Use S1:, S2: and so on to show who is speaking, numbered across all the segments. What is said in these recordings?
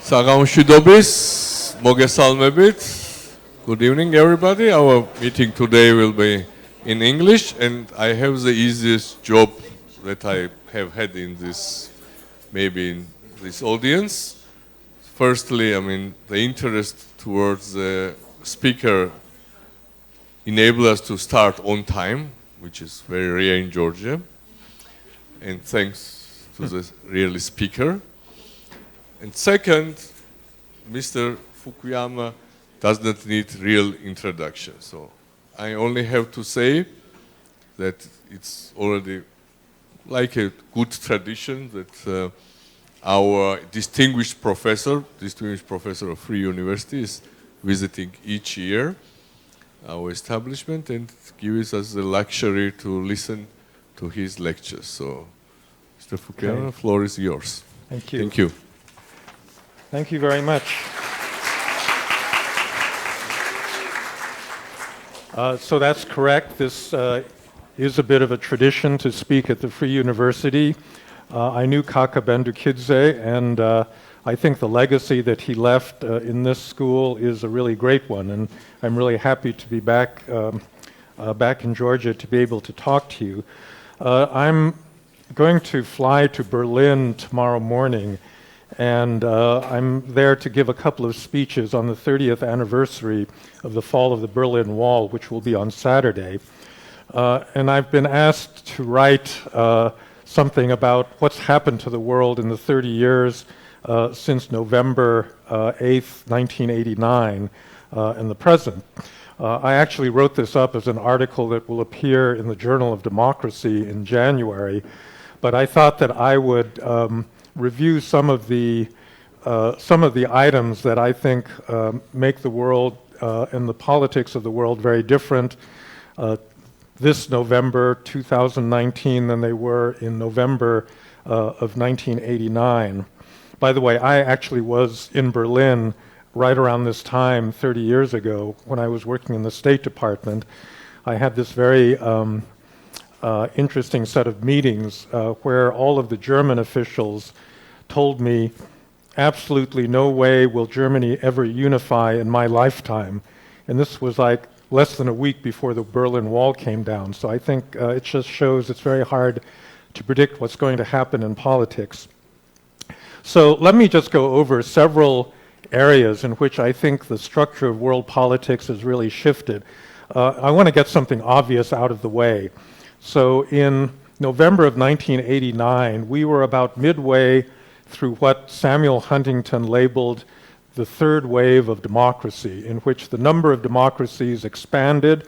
S1: საღამოშვიდობის მოგესალმებით. Good evening, everybody. Our meeting today will be in English, and I have the easiest job that I have had in this, maybe in this audience. Firstly, the interest towards the speaker enable us to start on time, which is very rare in Georgia. And thanks to the really speaker. And second, Mr. Fukuyama does not need real introduction. So I only have to say that it's already like a good tradition that our distinguished professor of Free University is visiting each year our establishment and gives us the luxury to listen to his lectures. So, Mr. Fukuyama, the floor is yours.
S2: Thank you.
S1: Thank you.
S2: Thank you very much. So that's correct. This is a bit of a tradition to speak at the Free University. I knew Kaka Bendukidze, and I think the legacy that he left in this school is a really great one, and I'm really happy to be back in Georgia to be able to talk to you. I'm going to fly to Berlin tomorrow morning, and I'm there to give a couple of speeches on the 30th anniversary of the fall of the Berlin Wall, which will be on Saturday. And I've been asked to write something about what's happened to the world in the 30 years since November 8th, 1989, and the present. I actually wrote this up as an article that will appear in the Journal of Democracy in January, but I thought that I would review some of the items that I think make the world and the politics of the world very different this November 2019 than they were in November of 1989. By the way, I actually was in Berlin right around this time 30 years ago when I was working in the State Department. I had this very interesting set of meetings where all of the German officials told me absolutely no way will Germany ever unify in my lifetime. And this was like less than a week before the Berlin Wall came down. So I think it just shows it's very hard to predict what's going to happen in politics. So let me just go over several areas in which I think the structure of world politics has really shifted. I want to get something obvious out of the way. So in November of 1989, we were about midway through what Samuel Huntington labeled the third wave of democracy, in which the number of democracies expanded.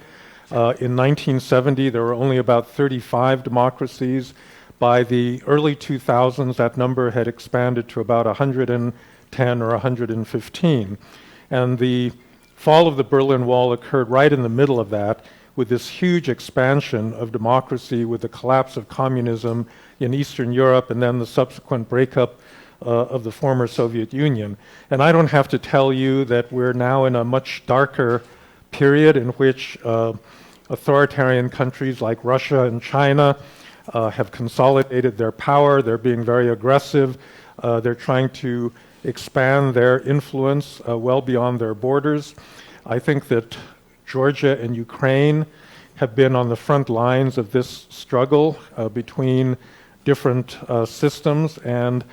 S2: In 1970, there were only about 35 democracies. By the early 2000s, that number had expanded to about 110 or 115. And the fall of the Berlin Wall occurred right in the middle of that, with this huge expansion of democracy, with the collapse of communism in Eastern Europe and then the subsequent breakup of the former Soviet Union. And I don't have to tell you that we're now in a much darker period in which authoritarian countries like Russia and China have consolidated their power. They're being very aggressive. They're trying to expand their influence well beyond their borders. I think that Georgia and Ukraine have been on the front lines of this struggle between different systems, and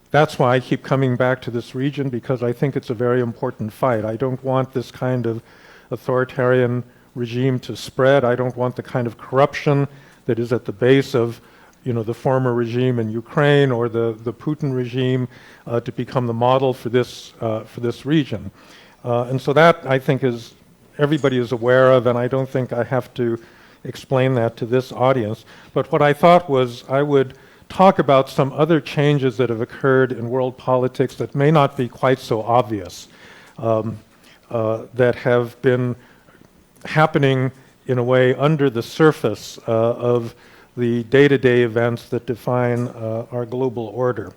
S2: that's why I keep coming back to this region, because I think it's a very important fight. I don't want this kind of authoritarian regime to spread. I don't want the kind of corruption that is at the base of the former regime in Ukraine or the Putin regime to become the model for this region. And so that, I think, is everybody is aware of, and I don't think I have to explain that to this audience. But what I thought was I would talk about some other changes that have occurred in world politics that may not be quite so obvious, that have been happening in a way under the surface of the day-to-day events that define our global order.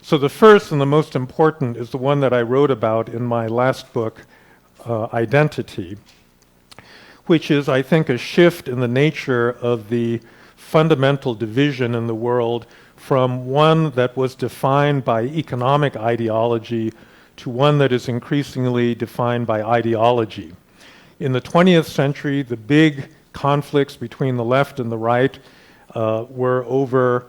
S2: So the first and the most important is the one that I wrote about in my last book, Identity, which is, I think, a shift in the nature of the fundamental division in the world from one that was defined by economic ideology to one that is increasingly defined by ideology. In the 20th century, the big conflicts between the left and the right were over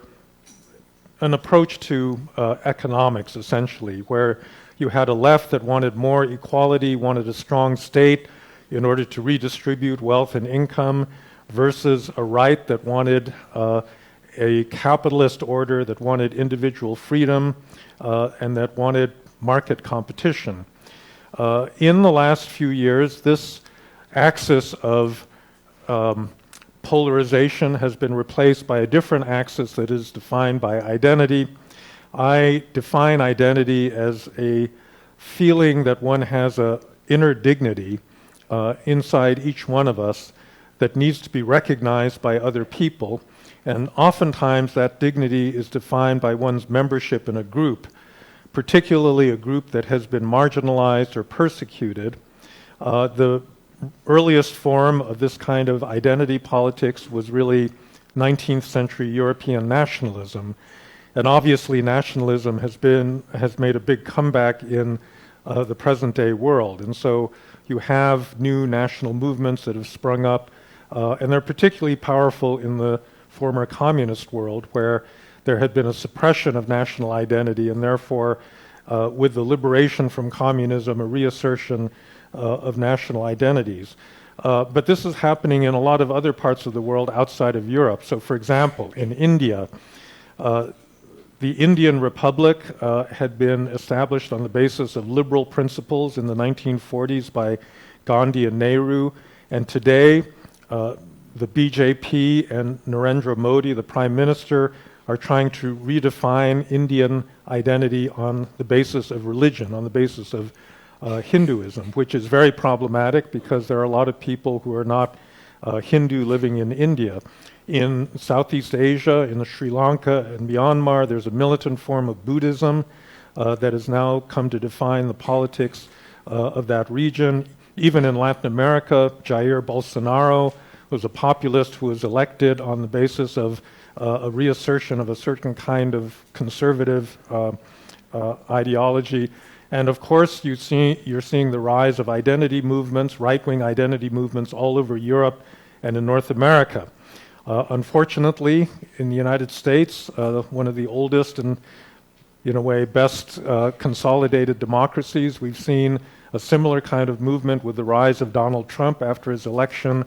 S2: an approach to economics, essentially, where you had a left that wanted more equality, wanted a strong state in order to redistribute wealth and income, versus a right that wanted a capitalist order, that wanted individual freedom, and that wanted market competition. In the last few years, this axis of polarization has been replaced by a different axis that is defined by identity. I define identity as a feeling that one has an inner dignity inside each one of us that needs to be recognized by other people, and oftentimes that dignity is defined by one's membership in a group, particularly a group that has been marginalized or persecuted. The earliest form of this kind of identity politics was really 19th century European nationalism, and obviously nationalism has made a big comeback in the present day world, and so you have new national movements that have sprung up, and they're particularly powerful in the former communist world, where there had been a suppression of national identity, and therefore with the liberation from communism, a reassertion of national identities. But this is happening in a lot of other parts of the world outside of Europe. So for example, in India, the Indian Republic had been established on the basis of liberal principles in the 1940s by Gandhi and Nehru, and today the BJP and Narendra Modi, the Prime Minister, are trying to redefine Indian identity on the basis of religion, on the basis of Hinduism, which is very problematic because there are a lot of people who are not Hindu living in India. In Southeast Asia, in Sri Lanka and Myanmar, there's a militant form of Buddhism that has now come to define the politics of that region. Even in Latin America, Jair Bolsonaro was a populist who was elected on the basis of a reassertion of a certain kind of conservative ideology. And of course, you're seeing the rise of identity movements, right-wing identity movements all over Europe and in North America. Unfortunately, in the United States, one of the oldest and, in a way, best consolidated democracies, we've seen a similar kind of movement with the rise of Donald Trump after his election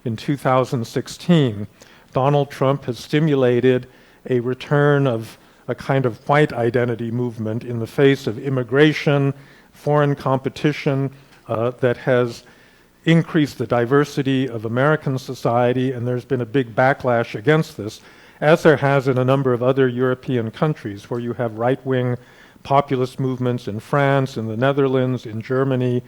S2: in 2016. Donald Trump has stimulated a return of a kind of white identity movement in the face of immigration, foreign competition that has increased the diversity of American society, and there's been a big backlash against this, as there has in a number of other European countries where you have right-wing populist movements in France, in the Netherlands, in Germany.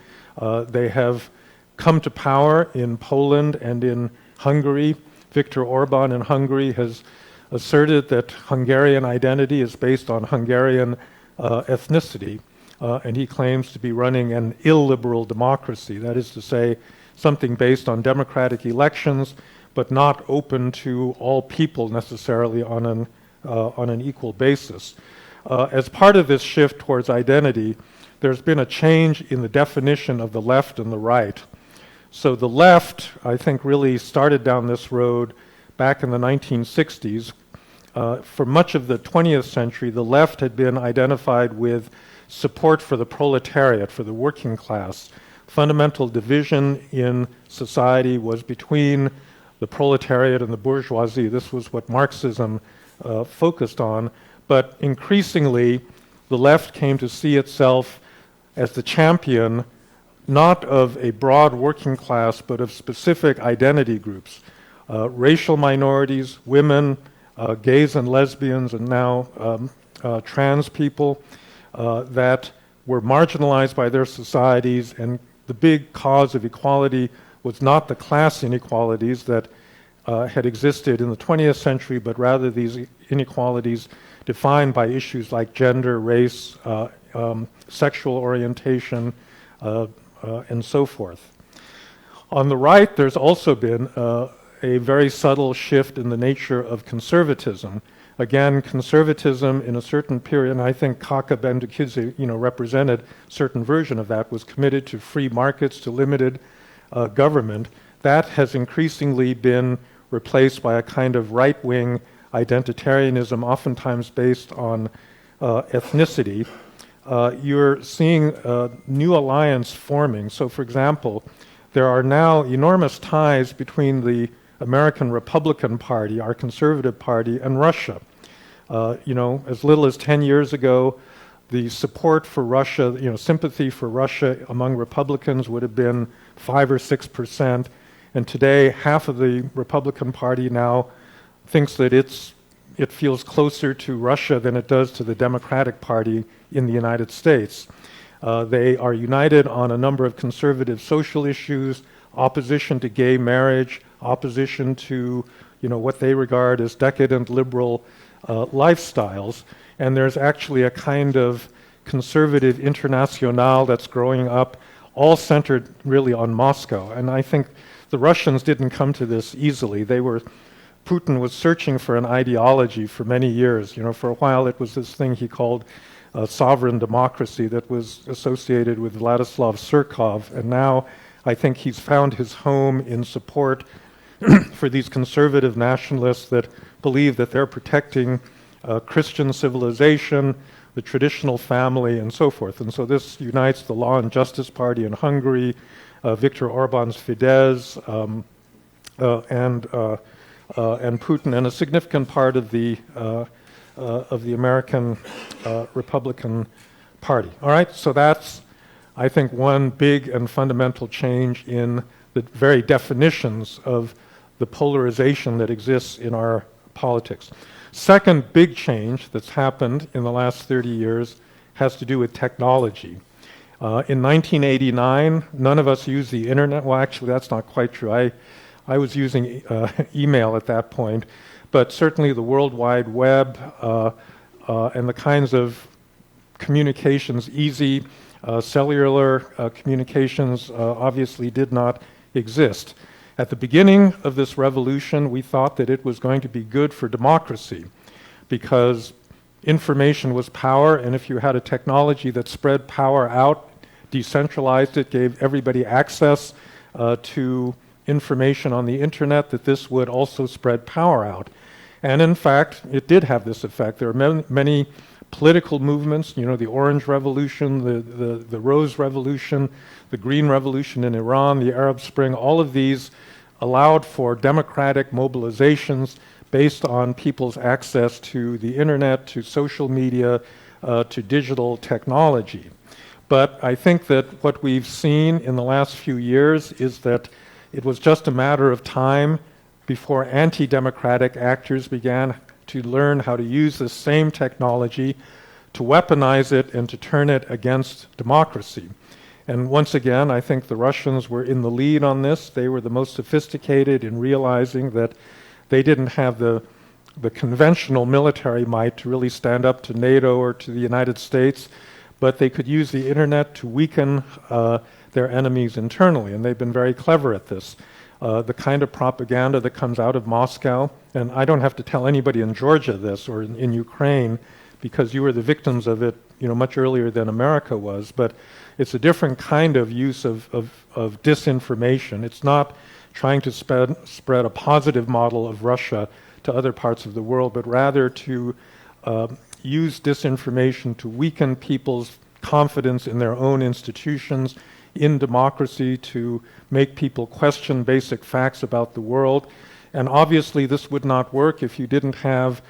S2: They have come to power in Poland and in Hungary. Viktor Orban in Hungary has asserted that Hungarian identity is based on Hungarian ethnicity, and he claims to be running an illiberal democracy, that is to say, something based on democratic elections, but not open to all people necessarily on an equal basis. As part of this shift towards identity, there's been a change in the definition of the left and the right. So the left, I think, really started down this road back in the 1960s. For much of the 20th century, the left had been identified with support for the proletariat, for the working class. Fundamental division in society was between the proletariat and the bourgeoisie. This was what Marxism focused on. But increasingly, the left came to see itself as the champion not of a broad working class, but of specific identity groups, racial minorities, women, gays and lesbians, and now trans people that were marginalized by their societies, and the big cause of equality was not the class inequalities that had existed in the 20th century, but rather these inequalities defined by issues like gender, race, sexual orientation, and so forth. On the right, there's also been a very subtle shift in the nature of conservatism. Again, conservatism in a certain period, and I think Bendukidze, represented a certain version of that, was committed to free markets, to limited government. That has increasingly been replaced by a kind of right-wing identitarianism, oftentimes based on ethnicity. You're seeing a new alliance forming. So, for example, there are now enormous ties between the American Republican Party, our conservative party, and Russia. As little as 10 years ago, the support for Russia, sympathy for Russia among Republicans would have been 5 or 6%. And today, half of the Republican Party now thinks that it feels closer to Russia than it does to the Democratic Party in the United States. They are united on a number of conservative social issues, opposition to gay marriage, opposition to what they regard as decadent liberal lifestyles. And there's actually a kind of conservative internationale that's growing up, all centered really on Moscow. And I think the Russians didn't come to this easily. Putin was searching for an ideology for many years. For a while it was this thing he called sovereign democracy that was associated with Vladislav Surkov. And now I think he's found his home in support for these conservative nationalists that believe that they're protecting Christian civilization, the traditional family, and so forth. And so this unites the Law and Justice Party in Hungary, Viktor Orban's Fidesz, and Putin, and a significant part of the American Republican Party. All right, so that's, I think, one big and fundamental change in the very definitions of the polarization that exists in our politics. Second big change that's happened in the last 30 years has to do with technology. In 1989, none of us used the internet. Well, actually, that's not quite true. I was using email at that point, but certainly the World Wide Web and the kinds of communications, easy cellular communications obviously did not exist. At the beginning of this revolution, we thought that it was going to be good for democracy because information was power, and if you had a technology that spread power out, decentralized it, gave everybody access to information on the internet, that this would also spread power out. And in fact, it did have this effect. There are many political movements, the Orange Revolution, the Rose Revolution, the Green Revolution in Iran, the Arab Spring, all of these allowed for democratic mobilizations based on people's access to the internet, to social media, to digital technology. But I think that what we've seen in the last few years is that it was just a matter of time before anti-democratic actors began to learn how to use the same technology, to weaponize it, and to turn it against democracy. And once again, I think the Russians were in the lead on this. They were the most sophisticated in realizing that they didn't have the conventional military might to really stand up to NATO or to the United States, but they could use the internet to weaken their enemies internally, and they've been very clever at this. The kind of propaganda that comes out of Moscow, and I don't have to tell anybody in Georgia this or in Ukraine, because you were the victims of it, much earlier than America was, but it's a different kind of use of disinformation. It's not trying to spread a positive model of Russia to other parts of the world, but rather to use disinformation to weaken people's confidence in their own institutions, in democracy, to make people question basic facts about the world. And obviously this would not work if you didn't have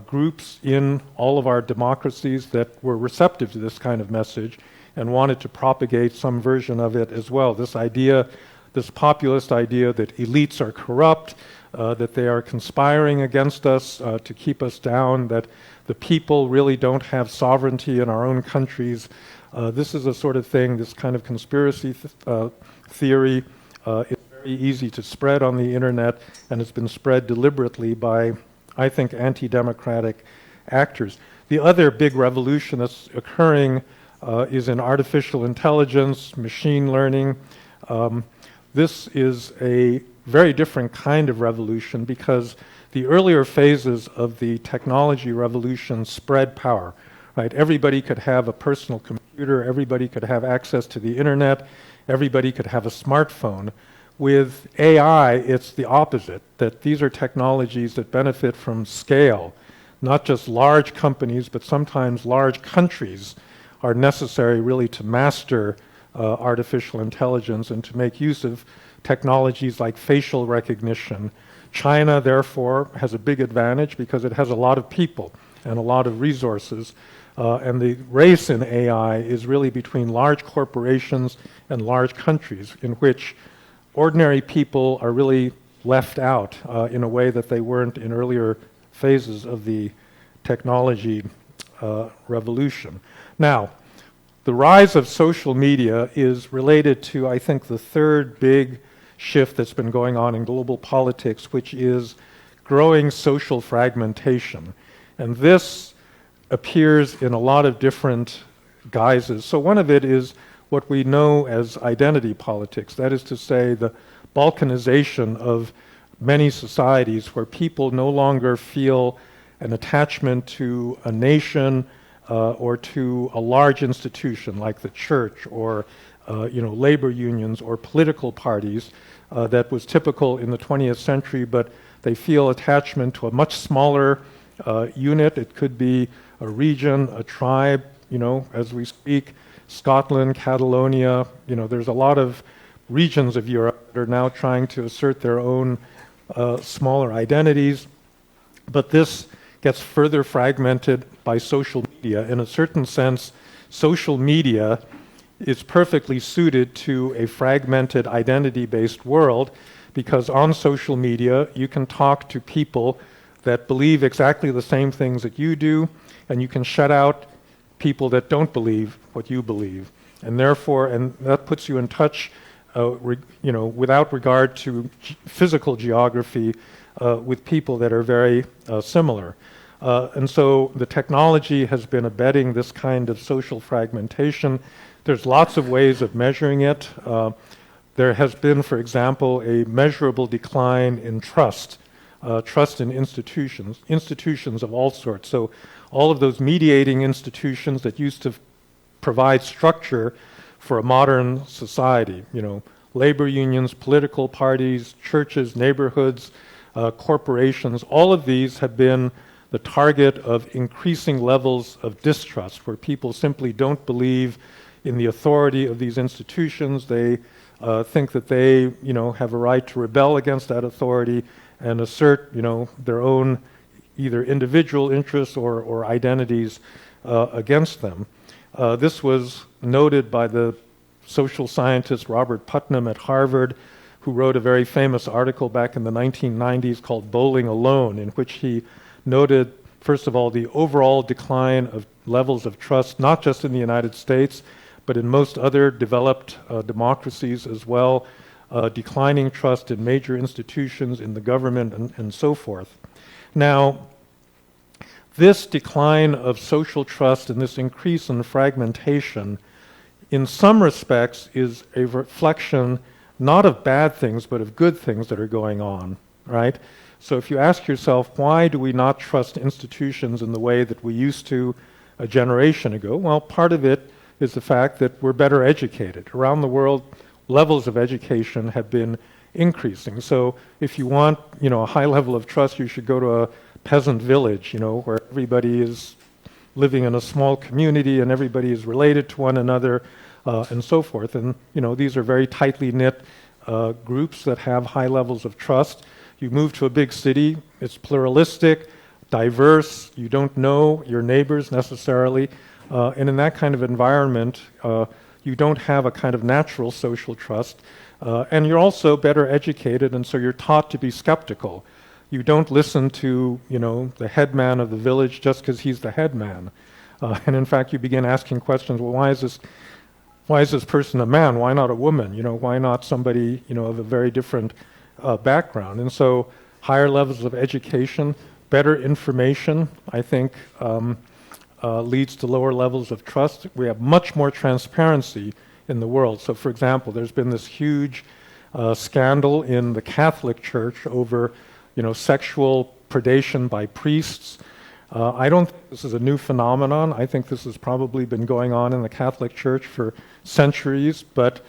S2: groups in all of our democracies that were receptive to this kind of message and wanted to propagate some version of it as well. This idea, this populist idea that elites are corrupt, that they are conspiring against us to keep us down, that the people really don't have sovereignty in our own countries. This is a sort of thing, this kind of conspiracy theory is very easy to spread on the internet, and it's been spread deliberately by, I think, anti-democratic actors. The other big revolution that's occurring is in artificial intelligence, machine learning. This is a very different kind of revolution, because the earlier phases of the technology revolution spread power, right? Everybody could have a personal computer, everybody could have access to the internet, everybody could have a smartphone. With AI, it's the opposite, that these are technologies that benefit from scale. Not just large companies, but sometimes large countries are necessary really to master artificial intelligence and to make use of technologies like facial recognition. China, therefore, has a big advantage because it has a lot of people and a lot of resources. And the race in AI is really between large corporations and large countries, in which ordinary people are really left out in a way that they weren't in earlier phases of the technology revolution. Now, the rise of social media is related to, I think, the third big shift that's been going on in global politics, which is growing social fragmentation. And this appears in a lot of different guises. So one of it is what we know as identity politics, that is to say, the balkanization of many societies where people no longer feel an attachment to a nation or to a large institution like the church or labor unions or political parties that was typical in the 20th century, but they feel attachment to a much smaller unit. It could be a region, a tribe, as we speak, Scotland, Catalonia, there's a lot of regions of Europe that are now trying to assert their own smaller identities, but this gets further fragmented by social media. In a certain sense, social media is perfectly suited to a fragmented identity-based world, because on social media you can talk to people that believe exactly the same things that you do, and you can shut out people that don't believe what you believe. And therefore, and that puts you in touch, without regard to physical geography, with people that are very similar. And so the technology has been abetting this kind of social fragmentation. There's lots of ways of measuring it. There has been, for example, a measurable decline in trust in institutions of all sorts. So all of those mediating institutions that used to provide structure for a modern society, labor unions, political parties, churches, neighborhoods, corporations, all of these have been the target of increasing levels of distrust, where people simply don't believe in the authority of these institutions. They think that they, have a right to rebel against that authority and assert, their own either individual interests or identities against them. This was noted by the social scientist Robert Putnam at Harvard, who wrote a very famous article back in the 1990s called Bowling Alone, in which he noted, first of all, the overall decline of levels of trust, not just in the United States, but in most other developed democracies as well, declining trust in major institutions, in the government, and so forth. Now, this decline of social trust and this increase in fragmentation, in some respects, is a reflection not of bad things, but of good things that are going on, right? So if you ask yourself, why do we not trust institutions in the way that we used to a generation ago? Well, part of it is the fact that we're better educated. Around the world, levels of education have been increasing. So if you want, a high level of trust, you should go to a peasant village, where everybody is living in a small community and everybody is related to one another, and so forth. And, these are very tightly knit groups that have high levels of trust. You move to a big city, it's pluralistic, diverse, you don't know your neighbors necessarily, and in that kind of environment, you don't have a kind of natural social trust, and you're also better educated, and so you're taught to be skeptical. You don't listen to, the headman of the village just because he's the headman. And in fact, you begin asking questions, well, why is this person a man? Why not a woman? Why not somebody, of a very different background? And so higher levels of education, better information, I think, leads to lower levels of trust. We have much more transparency in the world. So for example, there's been this huge scandal in the Catholic Church over, sexual predation by priests. I don't think this is a new phenomenon. I think this has probably been going on in the Catholic Church for centuries, but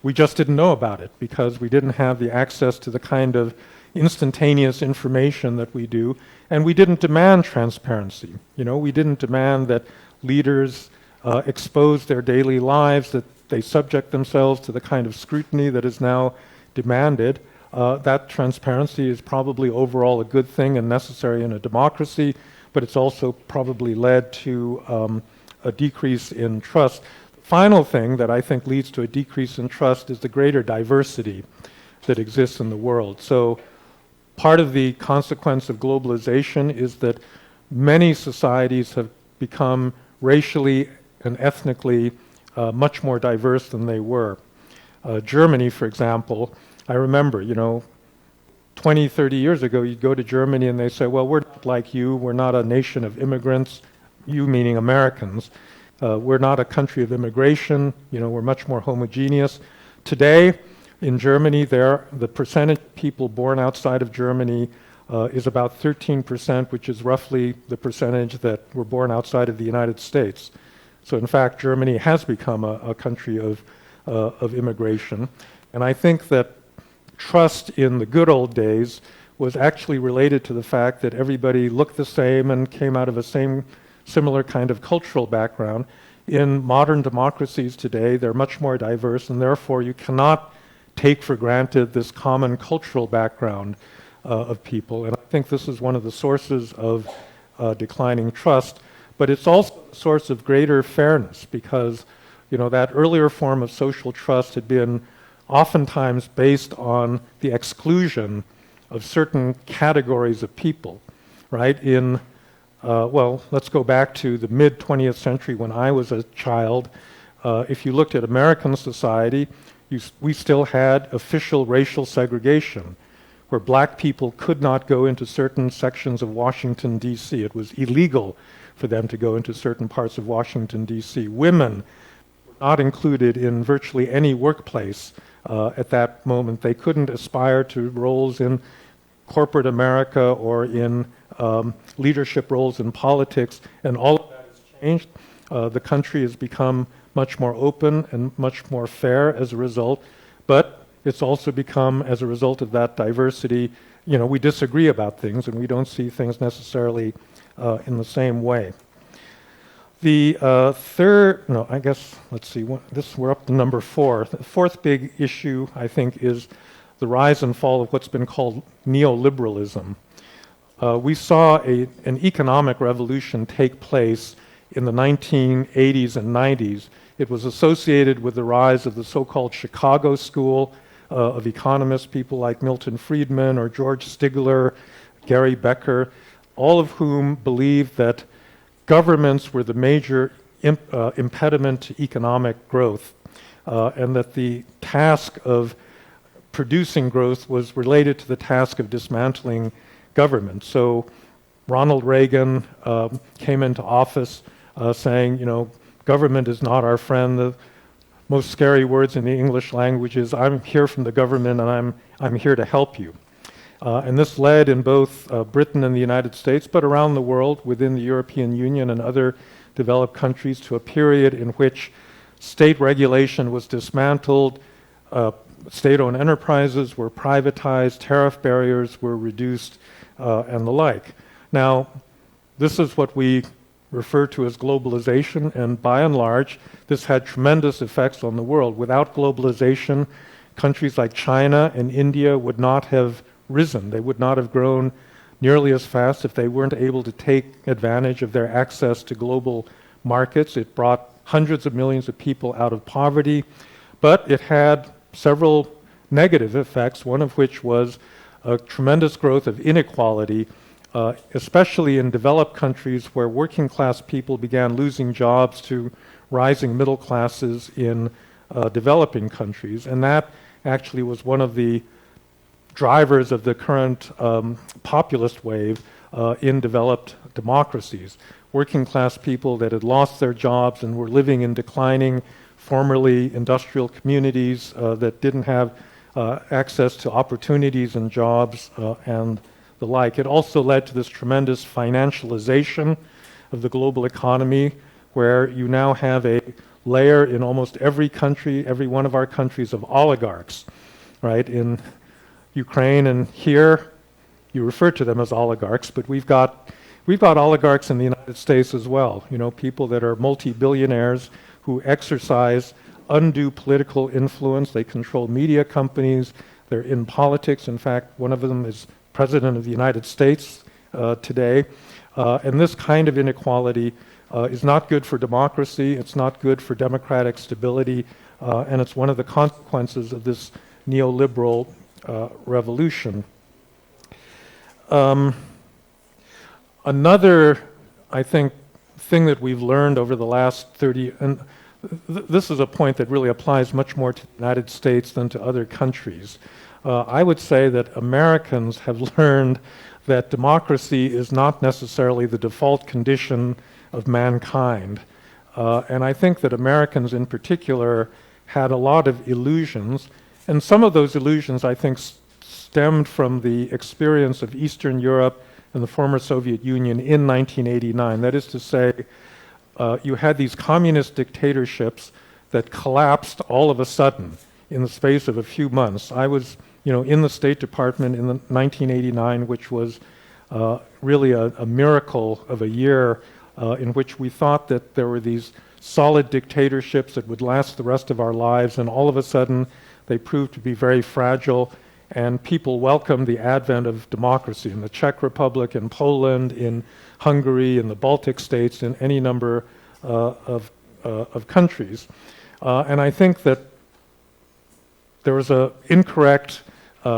S2: we just didn't know about it because we didn't have the access to the kind of instantaneous information that we do, and we didn't demand transparency. We didn't demand that leaders expose their daily lives, that they subject themselves to the kind of scrutiny that is now demanded. That transparency is probably overall a good thing and necessary in a democracy, but it's also probably led to a decrease in trust. The final thing that I think leads to a decrease in trust is the greater diversity that exists in the world. So part of the consequence of globalization is that many societies have become racially and ethnically much more diverse than they were. Germany, for example, I remember, 20, 30 years ago, you'd go to Germany and they say, well, we're not like you. We're not a nation of immigrants, you meaning Americans. We're not a country of immigration. We're much more homogeneous. Today, in Germany, the percentage of people born outside of Germany is about 13%, which is roughly the percentage that were born outside of the United States. So in fact, Germany has become a country of immigration. And I think that trust in the good old days was actually related to the fact that everybody looked the same and came out of a similar kind of cultural background. In modern democracies today, they're much more diverse, and therefore you cannot take for granted this common cultural background of people. And I think this is one of the sources of declining trust. But it's also a source of greater fairness because, that earlier form of social trust had been oftentimes based on the exclusion of certain categories of people, right? Let's go back to the mid-20th century when I was a child. If you looked at American society, we still had official racial segregation, where black people could not go into certain sections of Washington, D.C. It was illegal for them to go into certain parts of Washington, D.C. Women were not included in virtually any workplace at that moment. They couldn't aspire to roles in corporate America or in leadership roles in politics, and all of that has changed. The country has become much more open and much more fair as a result, but it's also become, as a result of that diversity, we disagree about things and we don't see things necessarily in the same way. The we're up to number 4. The fourth big issue, I think, is the rise and fall of what's been called neoliberalism. We saw an economic revolution take place in the 1980s and 90s. It was associated with the rise of the so-called Chicago School of economists, people like Milton Friedman or George Stigler, Gary Becker, all of whom believed that governments were the major impediment to economic growth, and that the task of producing growth was related to the task of dismantling government. So Ronald Reagan came into office saying, government is not our friend. The most scary words in the English language is, I'm here from the government and I'm here to help you. And this led in both Britain and the United States, but around the world, within the European Union and other developed countries, to a period in which state regulation was dismantled, state-owned enterprises were privatized, tariff barriers were reduced, and the like. Now, this is what we refer to as globalization, and by and large, this had tremendous effects on the world. Without globalization, countries like China and India would not have risen. They would not have grown nearly as fast if they weren't able to take advantage of their access to global markets. It brought hundreds of millions of people out of poverty, but it had several negative effects, one of which was a tremendous growth of inequality, especially in developed countries where working class people began losing jobs to rising middle classes in developing countries. And that actually was one of the drivers of the current populist wave in developed democracies. Working class people that had lost their jobs and were living in declining, formerly industrial communities that didn't have access to opportunities and jobs and the like. It also led to this tremendous financialization of the global economy, where you now have a layer in almost every country, every one of our countries, of oligarchs, right? In Ukraine and here, you refer to them as oligarchs, but we've got oligarchs in the United States as well. You know, people that are multi-billionaires who exercise undue political influence. They control media companies. They're in politics. In fact, one of them is President of the United States today. And this kind of inequality is not good for democracy. It's not good for democratic stability. And it's one of the consequences of this neoliberal revolution. Another, I think, thing that we've learned over the last 30, and this is a point that really applies much more to the United States than to other countries. I would say that Americans have learned that democracy is not necessarily the default condition of mankind. And I think that Americans in particular had a lot of illusions, and some of those illusions, I think, stemmed from the experience of Eastern Europe and the former Soviet Union in 1989. That is to say, you had these communist dictatorships that collapsed all of a sudden in the space of a few months. I was, in the State Department in 1989, which was really a miracle of a year in which we thought that there were these solid dictatorships that would last the rest of our lives, and all of a sudden they proved to be very fragile, and people welcomed the advent of democracy in the Czech Republic, in Poland, in Hungary, in the Baltic states, in any number of countries. And I think that there was an incorrect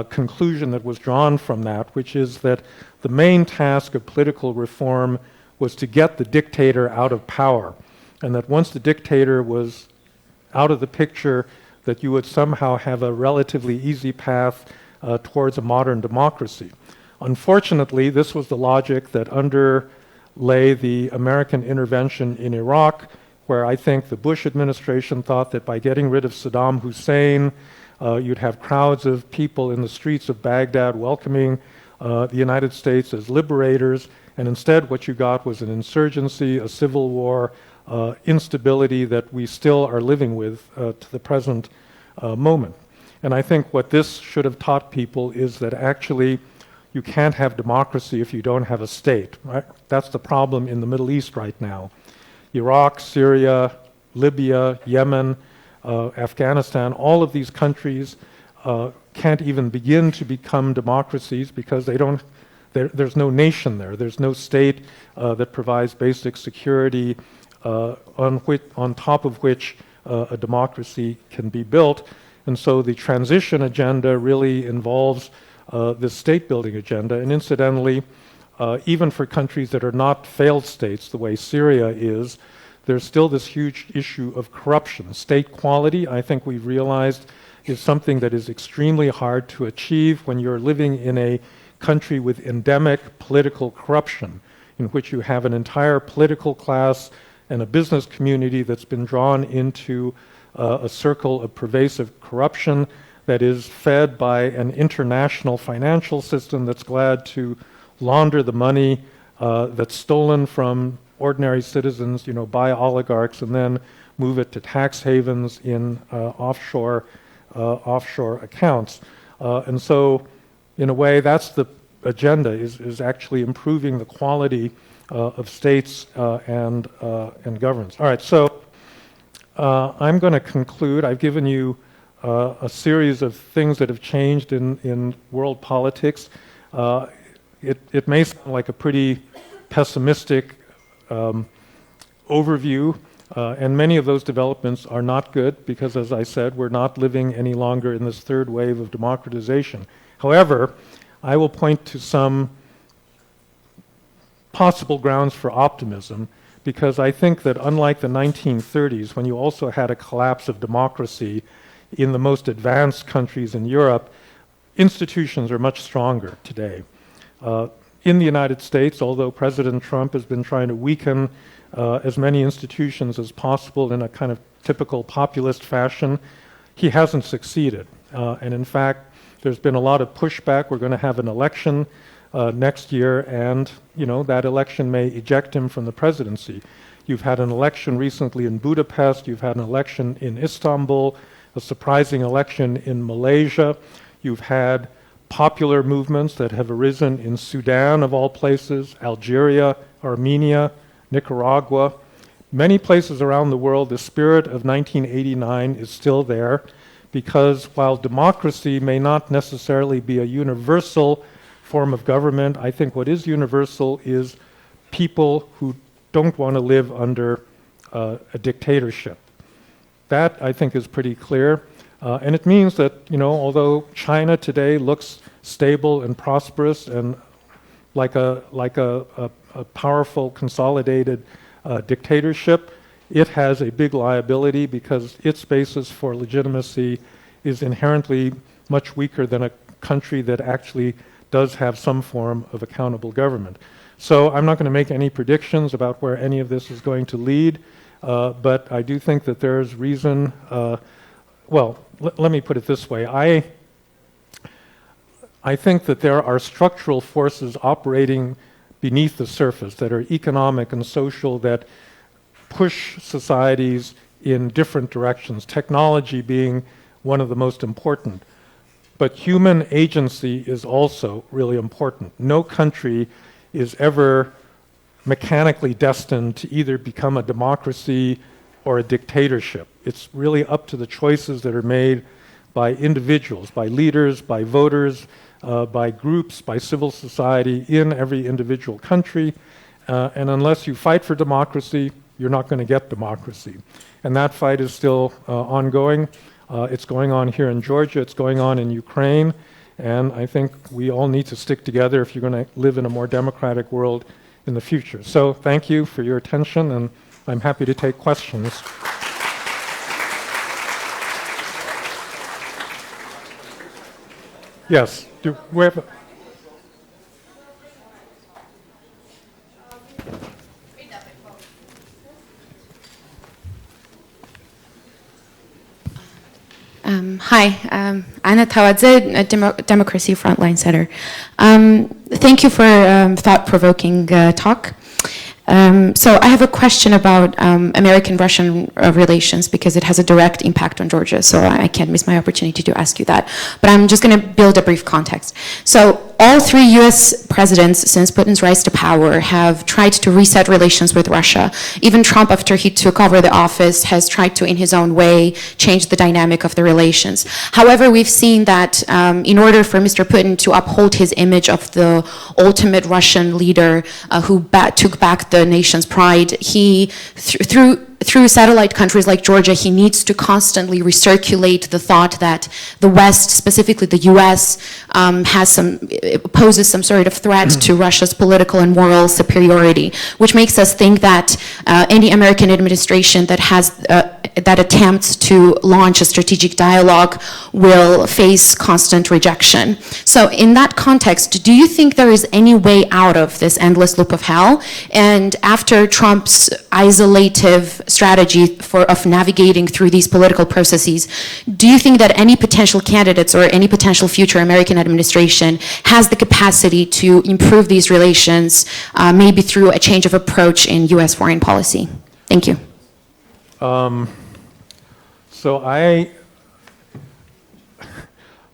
S2: conclusion that was drawn from that, which is that the main task of political reform was to get the dictator out of power, and that once the dictator was out of the picture, that you would somehow have a relatively easy path towards a modern democracy. Unfortunately, this was the logic that underlay the American intervention in Iraq, where I think the Bush administration thought that by getting rid of Saddam Hussein, you'd have crowds of people in the streets of Baghdad welcoming the United States as liberators, and instead what you got was an insurgency, a civil war, instability that we still are living with to the present moment. And I think what this should have taught people is that actually you can't have democracy if you don't have a state, right? That's the problem in the Middle East right now. Iraq, Syria, Libya, Yemen, Afghanistan, all of these countries can't even begin to become democracies because there's no nation there. There's no state that provides basic security on top of which a democracy can be built. And so the transition agenda really involves the state-building agenda. And incidentally, even for countries that are not failed states, the way Syria is, there's still this huge issue of corruption. State quality, I think we've realized, is something that is extremely hard to achieve when you're living in a country with endemic political corruption, in which you have an entire political class and a business community that's been drawn into a circle of pervasive corruption that is fed by an international financial system that's glad to launder the money that's stolen from ordinary citizens, by oligarchs, and then move it to tax havens in offshore accounts. And so, in a way, that's the agenda, is actually improving the quality of states and governments. All right, so I'm going to conclude. I've given you a series of things that have changed in world politics. It may sound like a pretty pessimistic overview, and many of those developments are not good because, as I said, we're not living any longer in this third wave of democratization. However, I will point to some possible grounds for optimism, because I think that unlike the 1930s, when you also had a collapse of democracy in the most advanced countries in Europe, institutions are much stronger today. In the United States, although President Trump has been trying to weaken as many institutions as possible in a kind of typical populist fashion, he hasn't succeeded. And in fact, there's been a lot of pushback. We're going to have an election next year, and that election may eject him from the presidency. You've had an election recently in Budapest. You've had an election in Istanbul, a surprising election in Malaysia. You've had popular movements that have arisen in Sudan, of all places, Algeria, Armenia, Nicaragua. Many places around the world, the spirit of 1989 is still there, because while democracy may not necessarily be a universal form of government, I think what is universal is people who don't want to live under a dictatorship. That, I think, is pretty clear. And it means that, although China today looks stable and prosperous and like a powerful, consolidated dictatorship, it has a big liability because its basis for legitimacy is inherently much weaker than a country that actually does have some form of accountable government. So I'm not going to make any predictions about where any of this is going to lead, but I do think that there's reason, let me put it this way. I think that there are structural forces operating beneath the surface that are economic and social that push societies in different directions, technology being one of the most important. But human agency is also really important. No country is ever mechanically destined to either become a democracy or a dictatorship. It's really up to the choices that are made by individuals, by leaders, by voters, by groups, by civil society in every individual country. And unless you fight for democracy, you're not going to get democracy. And that fight is still ongoing. It's going on here in Georgia. It's going on in Ukraine. And I think we all need to stick together if you're going to live in a more democratic world in the future. So thank you for your attention, and I'm happy to take questions. Yes, do we have...
S3: Hi, Anna Tawadze, Democracy Frontline Center. Thank you for thought-provoking talk. So I have a question about American-Russian relations because it has a direct impact on Georgia, so I can't miss my opportunity to ask you that. But I'm just going to build a brief context. So all three US presidents since Putin's rise to power have tried to reset relations with Russia. Even Trump, after he took over the office, has tried to, in his own way, change the dynamic of the relations. However, we've seen that in order for Mr. Putin to uphold his image of the ultimate Russian leader who took back the nation's pride, he, through satellite countries like Georgia, he needs to constantly recirculate the thought that the West, specifically the US, poses some sort of threat to Russia's political and moral superiority, which makes us think that any American administration that attempts to launch a strategic dialogue will face constant rejection. So in that context, do you think there is any way out of this endless loop of hell? And after Trump's isolative strategy of navigating through these political processes, do you think that any potential candidates or any potential future American administration has the capacity to improve these relations, maybe through a change of approach in US foreign policy? Thank you.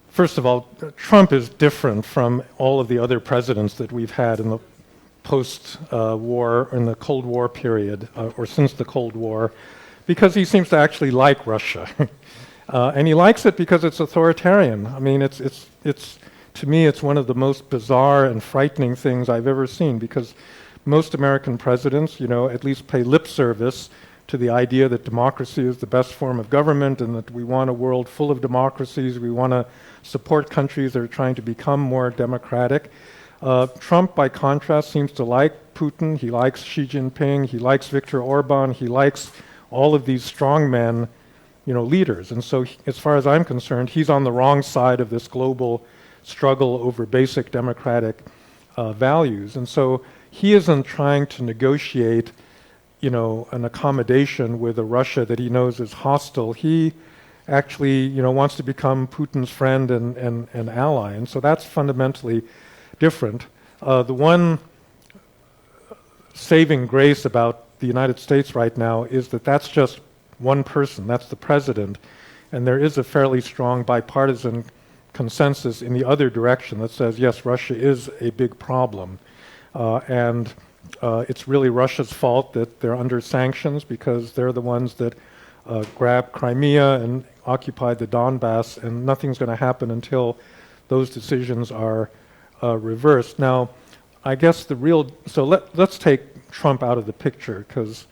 S2: First of all, Trump is different from all of the other presidents that we've had in the post-war, in the Cold War period, or since the Cold War, because he seems to actually like Russia. And he likes it because it's authoritarian. I mean, to me, it's one of the most bizarre and frightening things I've ever seen, because most American presidents, at least pay lip service to the idea that democracy is the best form of government and that we want a world full of democracies. We want to support countries that are trying to become more democratic. Trump, by contrast, seems to like Putin. He likes Xi Jinping. He likes Viktor Orban. He likes all of these strongmen, leaders. And so, as far as I'm concerned, he's on the wrong side of this global struggle over basic democratic values. And so he isn't trying to negotiate an accommodation with a Russia that he knows is hostile. He actually, wants to become Putin's friend and ally. And so that's fundamentally different. The one saving grace about the United States right now is that that's just one person, that's the president, and there is a fairly strong bipartisan consensus in the other direction that says, yes, Russia is a big problem, and it's really Russia's fault that they're under sanctions because they're the ones that grabbed Crimea and occupied the Donbass, and nothing's going to happen until those decisions are reversed. Now, I guess let's take Trump out of the picture, because,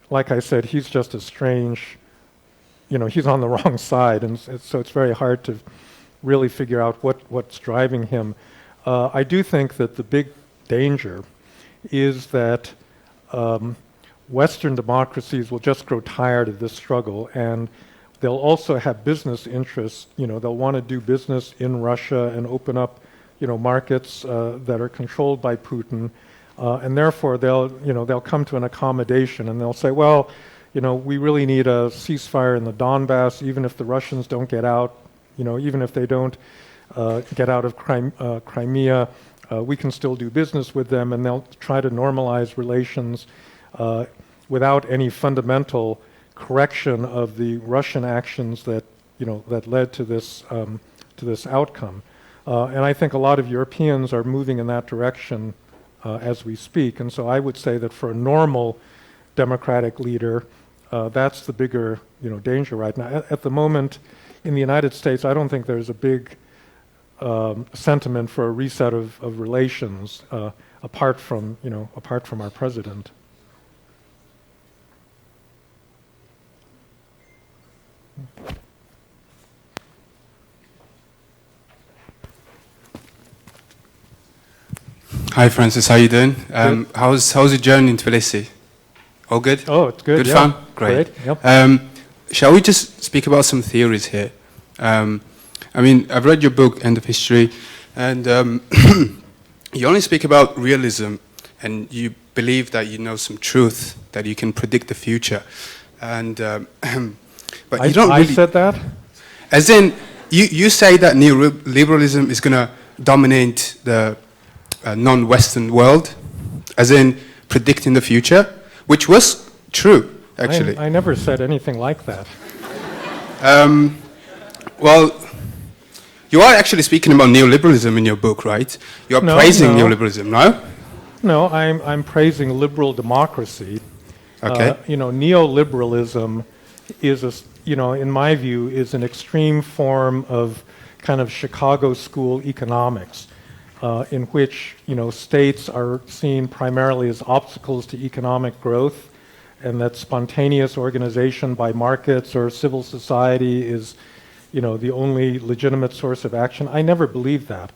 S2: like I said, he's just a strange, he's on the wrong side, and so it's very hard to really figure out what's driving him. I do think that the big danger is that Western democracies will just grow tired of this struggle, and they'll also have business interests. They'll want to do business in Russia and open up, markets that are controlled by Putin, and therefore they'll come to an accommodation, and they'll say, well, we really need a ceasefire in the Donbass, even if the Russians don't get out, even if they don't get out of Crimea, we can still do business with them, and they'll try to normalize relations without any fundamental correction of the Russian actions that led to this outcome. And I think a lot of Europeans are moving in that direction as we speak. And so I would say that for a normal democratic leader, that's the bigger danger right now. At the moment, in the United States, I don't think there's a big sentiment for a reset of relations apart from our president.
S4: Hi Francis, how you doing? How's the journey in Tbilisi? All good?
S2: Oh, it's good.
S4: Good
S2: yeah.
S4: fun? Great.
S2: Yep.
S4: Shall we just speak about some theories here? I've read your book, End of History, and you only speak about realism, and you believe that you know some truth, that you can predict the future. And but you don't really...
S2: I said that?
S4: As in, you say that neoliberalism is going to dominate the non-Western world, as in predicting the future, which was true, actually.
S2: I never said anything like that.
S4: Well, you are actually speaking about neoliberalism in your book, right? You are praising neoliberalism, no?
S2: No, I'm praising liberal democracy.
S4: Okay.
S2: Neoliberalism is in my view, is an extreme form of kind of Chicago school economics, in which states are seen primarily as obstacles to economic growth, and that spontaneous organization by markets or civil society is the only legitimate source of action. I never believed that.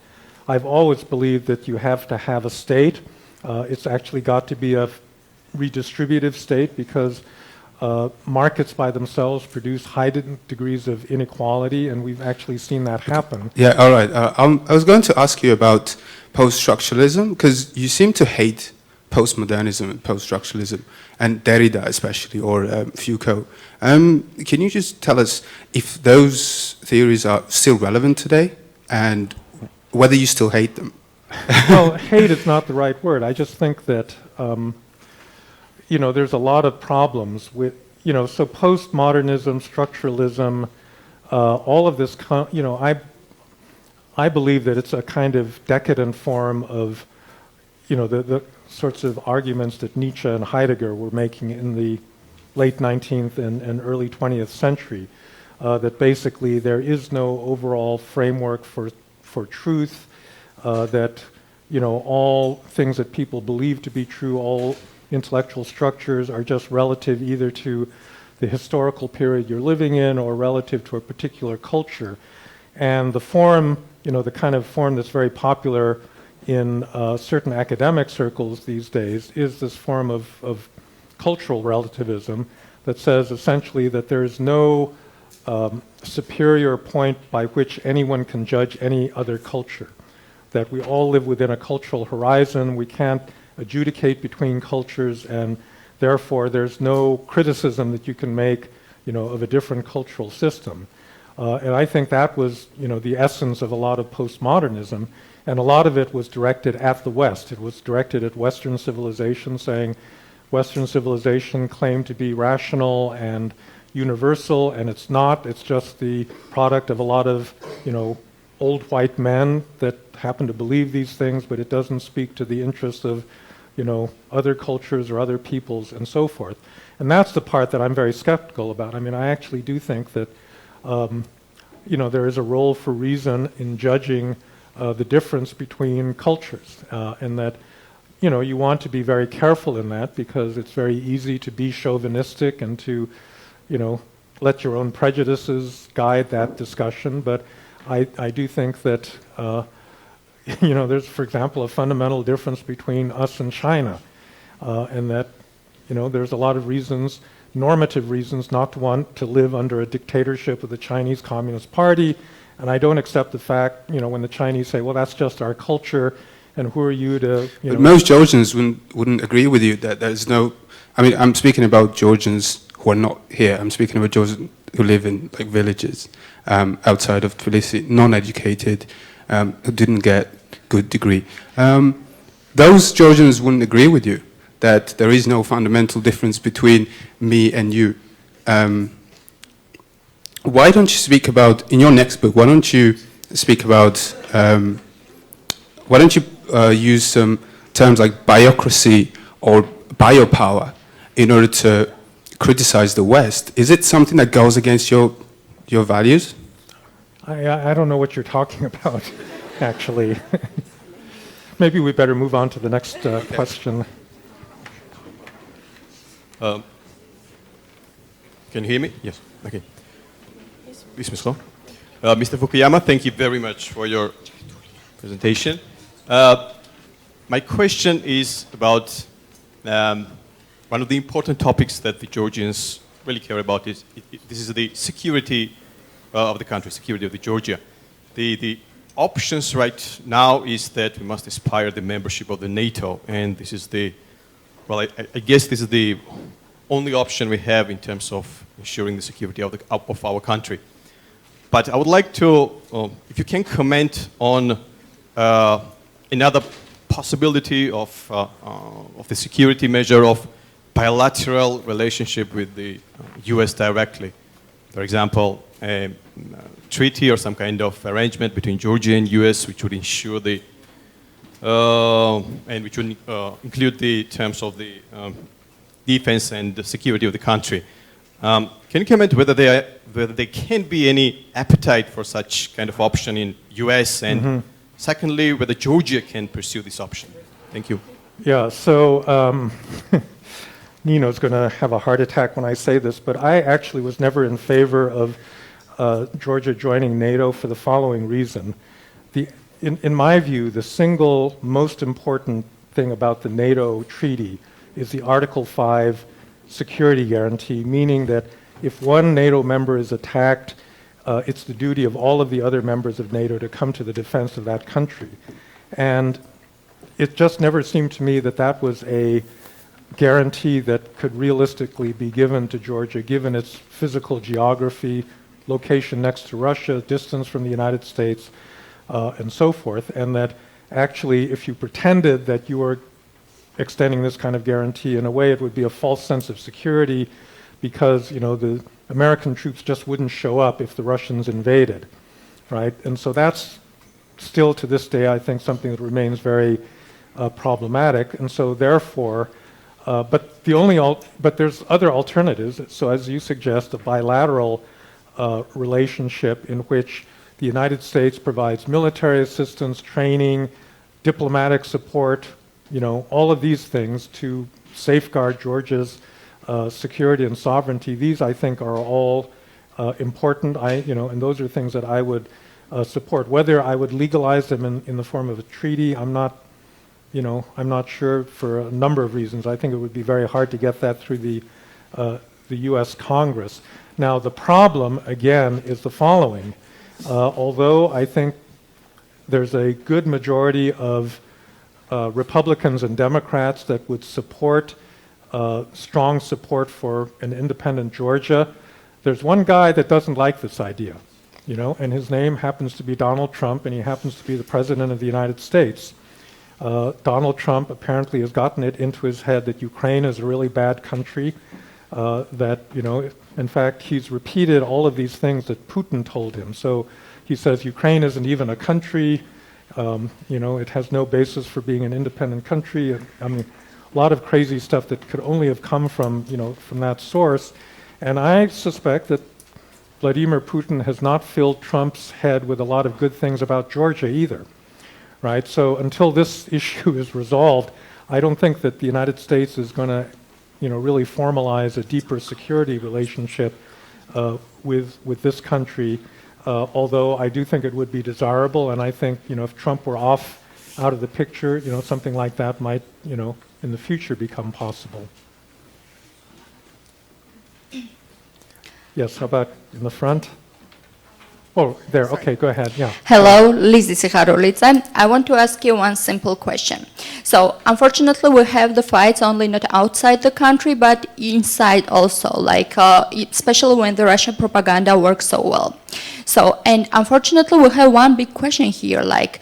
S2: I've always believed that you have to have a state. It's actually got to be a redistributive state, because markets by themselves produce high degrees of inequality, and we've actually seen that happen.
S4: Yeah, all right. I was going to ask you about post-structuralism, because you seem to hate postmodernism and post-structuralism, and Derrida especially, or Foucault. Can you just tell us if those theories are still relevant today, and whether you still hate them?
S2: Well, hate is not the right word. I just think that there's a lot of problems with, so postmodernism, structuralism, all of this, I believe that it's a kind of decadent form of, the sorts of arguments that Nietzsche and Heidegger were making in the late 19th and early 20th century, that basically there is no overall framework for truth, that, all things that people believe to be true, all intellectual structures are just relative either to the historical period you're living in or relative to a particular culture. And the form, the kind of form that's very popular in certain academic circles these days is this form of cultural relativism that says essentially that there is no superior point by which anyone can judge any other culture, that we all live within a cultural horizon, we can't adjudicate between cultures, and therefore there's no criticism that you can make, of a different cultural system. And I think that was, the essence of a lot of postmodernism, and a lot of it was directed at the West. It was directed at Western civilization, saying Western civilization claimed to be rational and universal, and it's not. It's just the product of a lot of, old white men that happen to believe these things, but it doesn't speak to the interests of, other cultures or other peoples and so forth. And that's the part that I'm very skeptical about. I mean, I actually do think that, there is a role for reason in judging the difference between cultures, and that, you want to be very careful in that, because it's very easy to be chauvinistic and to, let your own prejudices guide that discussion. But I do think that, there's, for example, a fundamental difference between us and China, and that, there's a lot of reasons, normative reasons, not to want to live under a dictatorship of the Chinese Communist Party. And I don't accept the fact, when the Chinese say, well, that's just our culture, and who are you to,
S4: But most Georgians wouldn't agree with you that there's no... I mean, I'm speaking about Georgians who are not here. I'm speaking about Georgians who live in villages outside of Tbilisi, non-educated, who didn't get good degree. Those Georgians wouldn't agree with you that there is no fundamental difference between me and you. Why don't you speak about, in your next book, why don't you speak about, why don't you use some terms like biocracy or biopower in order to criticize the West? Is it something that goes against your values?
S2: I don't know what you're talking about, actually. Maybe we better move on to the next question.
S5: Can you hear me? Yes. Okay. Please, Ms. Ho. Mr. Fukuyama, thank you very much for your presentation. My question is about one of the important topics that the Georgians really care about. This is the security of the country, security of the Georgia. The options right now is that we must aspire the membership of the NATO, and this is the, well, I guess this is the only option we have in terms of ensuring the security of our country. But I would like to, if you can comment on another possibility of the security measure of bilateral relationship with the US directly. For example, a treaty or some kind of arrangement between Georgia and US which would ensure the, and which would include the terms of the defense and the security of the country. Can you comment whether there can be any appetite for such kind of option in US, and secondly, whether Georgia can pursue this option? Thank you.
S2: Yeah, so Nino's going to have a heart attack when I say this, but I actually was never in favor of Georgia joining NATO for the following reason. In my view, the single most important thing about the NATO treaty is the Article 5 security guarantee, meaning that if one NATO member is attacked, it's the duty of all of the other members of NATO to come to the defense of that country. And it just never seemed to me that that was a guarantee that could realistically be given to Georgia, given its physical geography, location next to Russia, distance from the United States, and so forth, and that actually if you pretended that you were extending this kind of guarantee, in a way it would be a false sense of security, because the American troops just wouldn't show up if the Russians invaded, right? And so that's still to this day, I think, something that remains very problematic. And so therefore, but there's other alternatives. So as you suggest, a bilateral relationship in which the United States provides military assistance, training, diplomatic support, all of these things to safeguard Georgia's security and sovereignty. These, I think, are all important. And those are things that I would support. Whether I would legalize them in the form of a treaty, I'm not sure, for a number of reasons. I think it would be very hard to get that through the U.S. Congress. Now, the problem, again, is the following. Although I think there's a good majority of Republicans and Democrats that would support strong support for an independent Georgia, there's one guy that doesn't like this idea, you know, and his name happens to be Donald Trump, and he happens to be the President of the United States. Donald Trump apparently has gotten it into his head that Ukraine is a really bad country, that, you know, in fact, he's repeated all of these things that Putin told him. So he says Ukraine isn't even a country, you know, it has no basis for being an independent country. I mean, a lot of crazy stuff that could only have come from, you know, from that source. And I suspect that Vladimir Putin has not filled Trump's head with a lot of good things about Georgia either, right? So until this issue is resolved, I don't think that the United States is going to, you know, really formalize a deeper security relationship with this country, although I do think it would be desirable, and I think, you know, if Trump were out of the picture, you know, something like that might, you know, in the future become possible. Yes, how about in the front? Oh, there, okay, go ahead, yeah.
S6: Hello, Lizzie Sikharulidze. I want to ask you one simple question. So, unfortunately, we have the fights only not outside the country, but inside also, like, especially when the Russian propaganda works so well. So, and unfortunately, we have one big question here, like,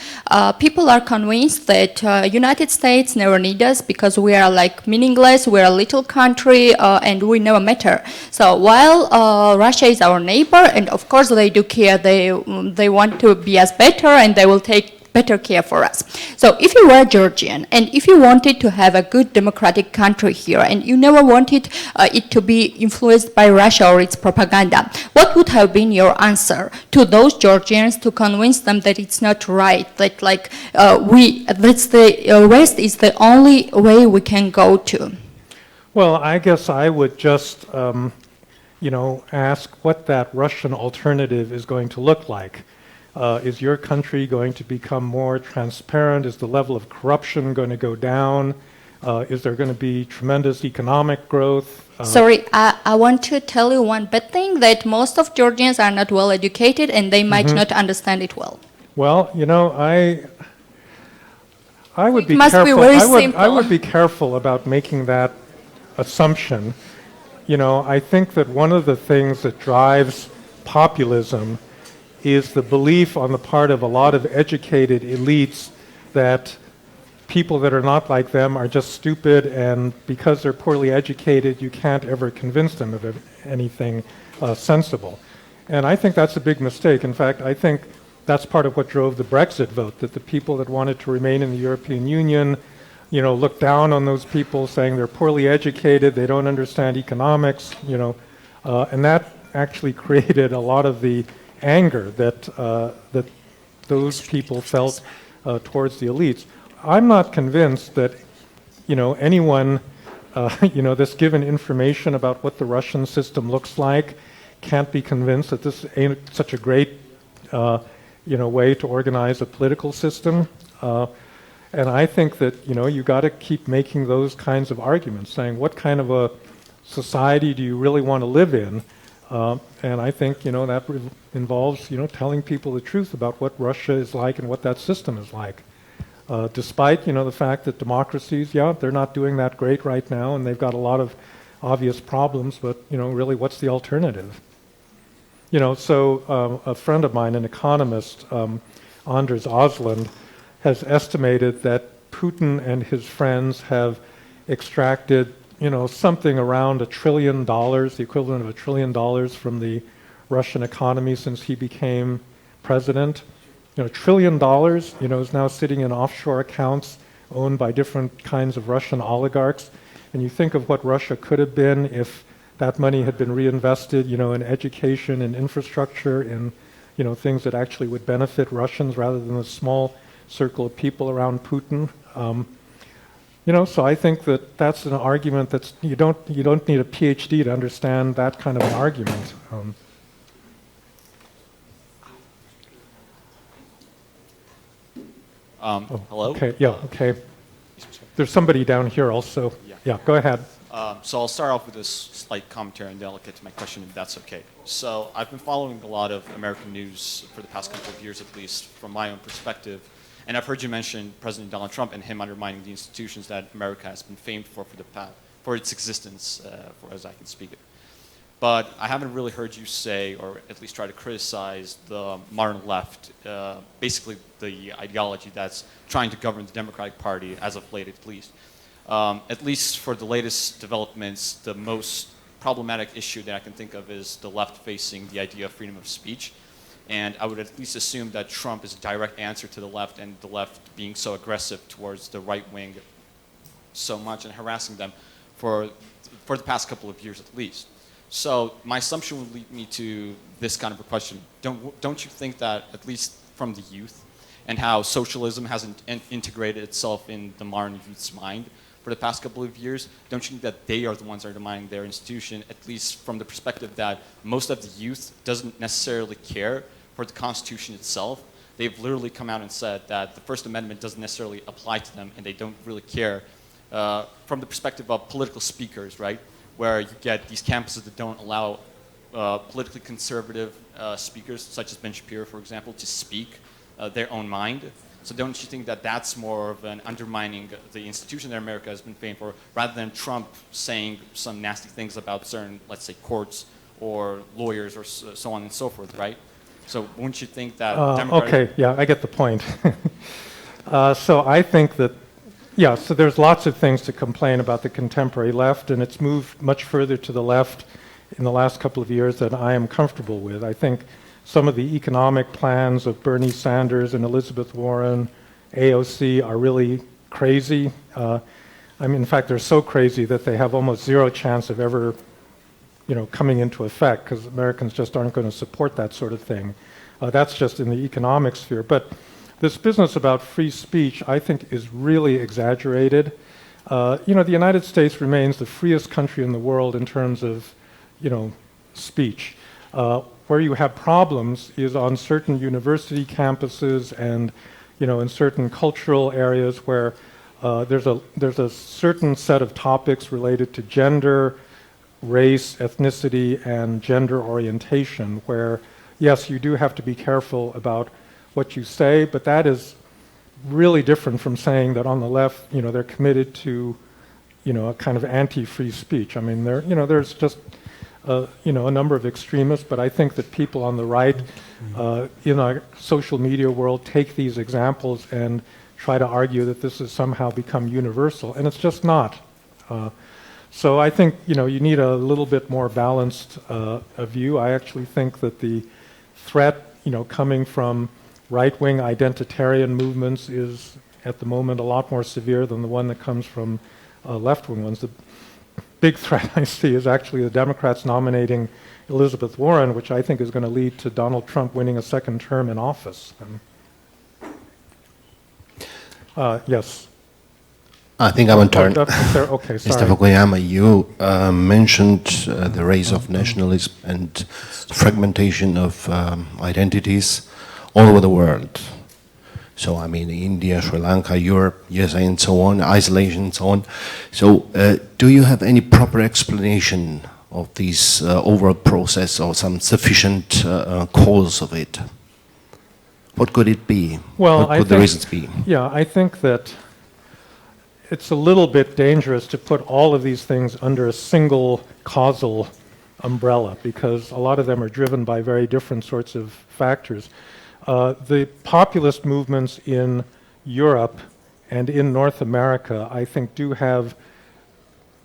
S6: people are convinced that United States never need us because we are, like, meaningless, we're a little country, and we never matter. So, while Russia is our neighbor, and of course they do care, they want to be us better, and they will take better care for us. So if you were Georgian, and if you wanted to have a good democratic country here, and you never wanted it to be influenced by Russia or its propaganda, what would have been your answer to those Georgians to convince them that it's not right, that like that's the West is the only way we can go to?
S2: Well, I guess I would just, you know, ask what that Russian alternative is going to look like. Is your country going to become more transparent? Is the level of corruption going to go down? Is there going to be tremendous economic growth?
S6: Sorry, I want to tell you one bad thing, that most of Georgians are not well educated and they might not understand it well.
S2: Well, you know, I would
S6: It
S2: be
S6: must be
S2: careful.
S6: very
S2: I
S6: simple.
S2: would be careful about making that assumption. You know, I think that one of the things that drives populism is the belief on the part of a lot of educated elites that people that are not like them are just stupid, and because they're poorly educated, you can't ever convince them of anything sensible. And I think that's a big mistake. In fact, I think that's part of what drove the Brexit vote, that the people that wanted to remain in the European Union, you know, looked down on those people, saying they're poorly educated, they don't understand economics, you know, and that actually created a lot of the anger that that those people felt towards the elites. I'm not convinced that, you know, anyone, you know, that's given information about what the Russian system looks like can't be convinced that this ain't such a great, you know, way to organize a political system. And I think that, you know, you got to keep making those kinds of arguments, saying what kind of a society do you really want to live in? And I think, you know, that involves, you know, telling people the truth about what Russia is like and what that system is like. Despite, you know, the fact that democracies, yeah, they're not doing that great right now, and they've got a lot of obvious problems, but, you know, really, what's the alternative? You know, so a friend of mine, an economist, Anders Osland, has estimated that Putin and his friends have extracted, you know, something around $1 trillion, the equivalent of $1 trillion from the Russian economy since he became president. You know, $1 trillion, you know, is now sitting in offshore accounts owned by different kinds of Russian oligarchs. And you think of what Russia could have been if that money had been reinvested, you know, in education and infrastructure, in, you know, things that actually would benefit Russians rather than a small circle of people around Putin. You know, so I think that that's an argument that's, you don't need a PhD to understand that kind of an argument.
S7: Hello?
S2: Okay, yeah, okay. There's somebody down here also. Yeah, go ahead.
S7: So I'll start off with this slight commentary and then I'll get to my question if that's okay. So I've been following a lot of American news for the past couple of years at least from my own perspective. And I've heard you mention President Donald Trump and him undermining the institutions that America has been famed for its existence, for as I can speak it. But I haven't really heard you say, or at least try to criticize the modern left, basically the ideology that's trying to govern the Democratic Party as of late, at least. At least for the latest developments, the most problematic issue that I can think of is the left facing the idea of freedom of speech. And I would at least assume that Trump is a direct answer to the left, and the left being so aggressive towards the right wing so much and harassing them for the past couple of years at least. So my assumption would lead me to this kind of a question. Don't you think that, at least from the youth, and how socialism hasn't integrated itself in the modern youth's mind for the past couple of years, don't you think that they are the ones that are undermining their institution, at least from the perspective that most of the youth doesn't necessarily care for the Constitution itself? They've literally come out and said that the First Amendment doesn't necessarily apply to them, and they don't really care from the perspective of political speakers, right? Where you get these campuses that don't allow politically conservative speakers, such as Ben Shapiro, for example, to speak their own mind. So don't you think that that's more of an undermining the institution that America has been famed for, rather than Trump saying some nasty things about certain, let's say, courts or lawyers or so on and so forth, right? So wouldn't you think that
S2: Okay, yeah, I get the point. So I think that, yeah, so there's lots of things to complain about the contemporary left, and it's moved much further to the left in the last couple of years than I am comfortable with. I think some of the economic plans of Bernie Sanders and Elizabeth Warren, AOC, are really crazy. I mean, in fact, they're so crazy that they have almost zero chance of ever, coming into effect, because Americans just aren't going to support that sort of thing. That's just in the economic sphere. But this business about free speech, I think, is really exaggerated. The United States remains the freest country in the world in terms of, speech. Where you have problems is on certain university campuses and, in certain cultural areas where there's a certain set of topics related to gender, race, ethnicity, and gender orientation, where, yes, you do have to be careful about what you say, but that is really different from saying that on the left, they're committed to, a kind of anti-free speech. I mean, there's just, a number of extremists, but I think that people on the right, in our social media world, take these examples and try to argue that this has somehow become universal, and it's just not. So I think, you need a little bit more balanced view. I actually think that the threat, coming from right-wing identitarian movements is, at the moment, a lot more severe than the one that comes from left-wing ones. The big threat I see is actually the Democrats nominating Elizabeth Warren, which I think is going to lead to Donald Trump winning a second term in office. Yes.
S8: I think I will turn.
S2: Okay, sorry.
S8: Mr. Fukuyama, you mentioned the rise of nationalism and fragmentation of identities all over the world. So, I mean, India, Sri Lanka, Europe, USA, and so on, isolation, and so on. So, do you have any proper explanation of this overall process, or some sufficient cause of it? What could it be?
S2: Well,
S8: what could the reasons be?
S2: Yeah, I think that it's a little bit dangerous to put all of these things under a single causal umbrella, because a lot of them are driven by very different sorts of factors. The populist movements in Europe and in North America, I think, do have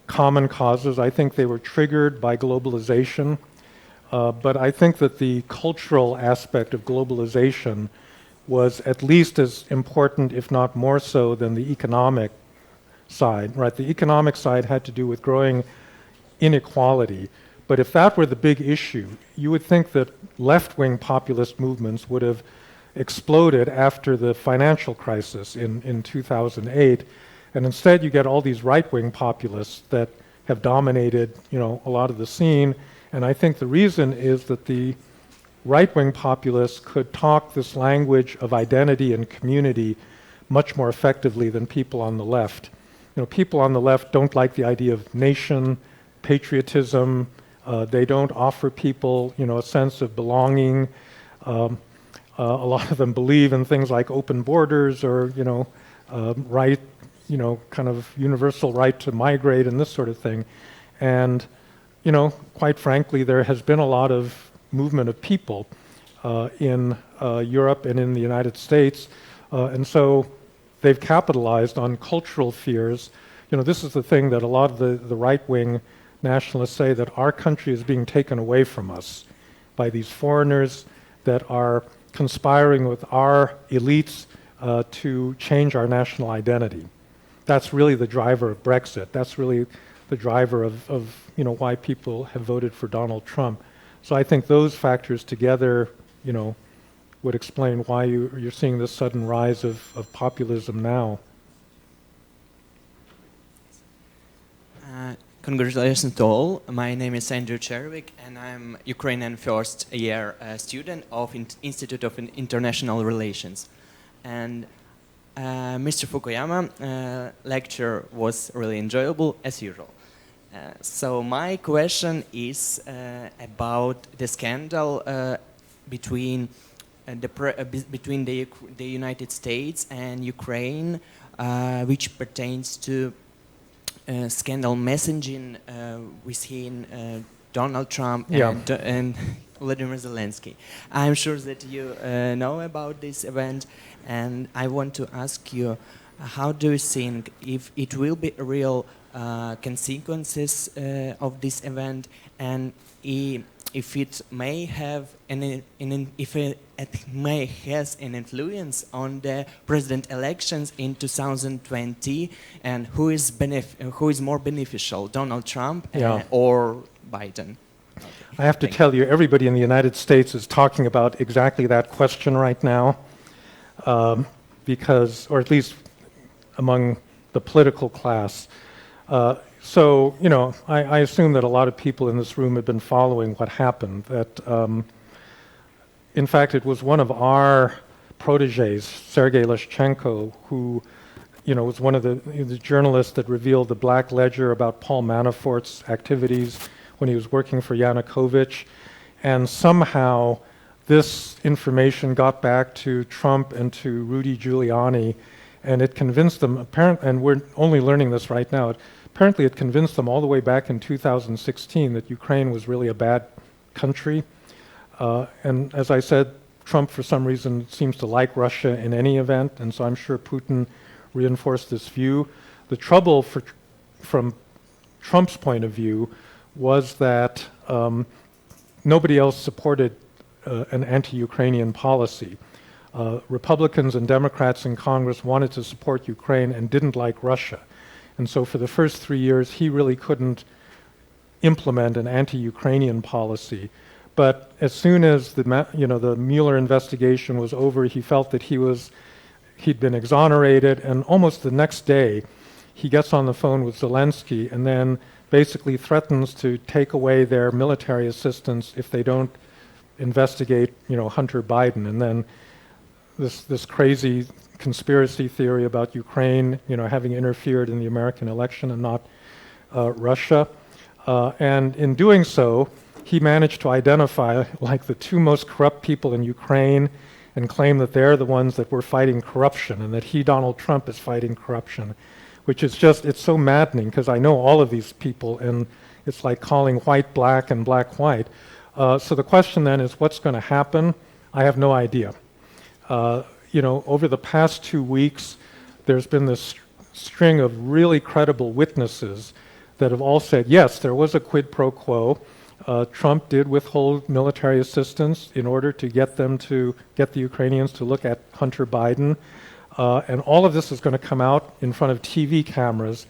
S2: common causes. I think they were triggered by globalization, but I think that the cultural aspect of globalization was at least as important, if not more so, than the economic side, right? The economic side had to do with growing inequality. But if that were the big issue, you would think that left-wing populist movements would have exploded after the financial crisis in 2008. And instead you get all these right-wing populists that have dominated, a lot of the scene. And I think the reason is that the right-wing populists could talk this language of identity and community much more effectively than people on the left. People on the left don't like the idea of nation, patriotism. They don't offer people, a sense of belonging. A lot of them believe in things like open borders or, right, kind of universal right to migrate and this sort of thing. And quite frankly, there has been a lot of movement of people in Europe and in the United States, and so they've capitalized on cultural fears. This is the thing that a lot of the right-wing nationalists say, that our country is being taken away from us by these foreigners that are conspiring with our elites to change our national identity. That's really the driver of Brexit. That's really the driver of why people have voted for Donald Trump. So I think those factors together, would explain why you're seeing this sudden rise of populism now.
S9: Congratulations to all. My name is Andrew Chervik, and I'm Ukrainian first-year student of Institute of International Relations. And Mr. Fukuyama lecture was really enjoyable, as usual. So my question is about the scandal between the United States and Ukraine, which pertains to scandal messaging within Donald Trump and Vladimir Zelensky. I'm sure that you know about this event, and I want to ask you, how do you think if it will be real consequences of this event, and if it may have has an influence on the president elections in 2020, and who is more beneficial, Donald Trump or Biden?
S2: I have to tell you, everybody in the United States is talking about exactly that question right now, because, or at least among the political class. So, I assume that a lot of people in this room have been following what happened. That, in fact, it was one of our proteges, Sergei Leshchenko, who, was one of the journalists that revealed the black ledger about Paul Manafort's activities when he was working for Yanukovych. And somehow this information got back to Trump and to Rudy Giuliani, and it convinced them, apparently, and we're only learning this right now, apparently it convinced them all the way back in 2016 that Ukraine was really a bad country. And as I said, Trump, for some reason, seems to like Russia in any event, and so I'm sure Putin reinforced this view. The trouble from Trump's point of view was that nobody else supported an anti-Ukrainian policy. Republicans and Democrats in Congress wanted to support Ukraine and didn't like Russia. And so for the first 3 years, he really couldn't implement an anti-Ukrainian policy. But as soon as the Mueller investigation was over, he felt that he'd been exonerated, and almost the next day, he gets on the phone with Zelensky and then basically threatens to take away their military assistance if they don't investigate, Hunter Biden. And then this crazy conspiracy theory about Ukraine, having interfered in the American election and not Russia. And in doing so, he managed to identify like the two most corrupt people in Ukraine and claim that they're the ones that were fighting corruption, and that Donald Trump, is fighting corruption, which is it's so maddening, because I know all of these people, and it's like calling white black and black white. So the question then is, what's going to happen? I have no idea. Over the past 2 weeks, there's been this string of really credible witnesses that have all said, yes, there was a quid pro quo. Trump did withhold military assistance in order to get the Ukrainians to look at Hunter Biden. And all of this is going to come out in front of TV cameras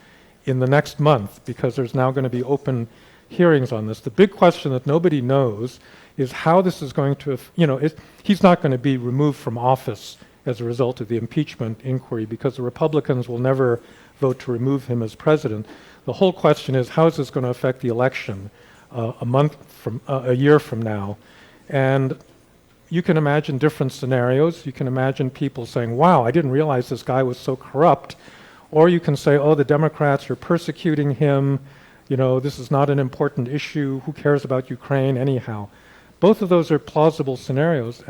S2: in the next month, because there's now going to be open hearings on this. The big question that nobody knows is how this is going to, he's not going to be removed from office as a result of the impeachment inquiry, because the Republicans will never vote to remove him as president. The whole question is, how is this going to affect the election a year from now? And you can imagine different scenarios. You can imagine people saying, wow, I didn't realize this guy was so corrupt. Or you can say, oh, the Democrats are persecuting him. This is not an important issue. Who cares about Ukraine anyhow? Both of those are plausible scenarios.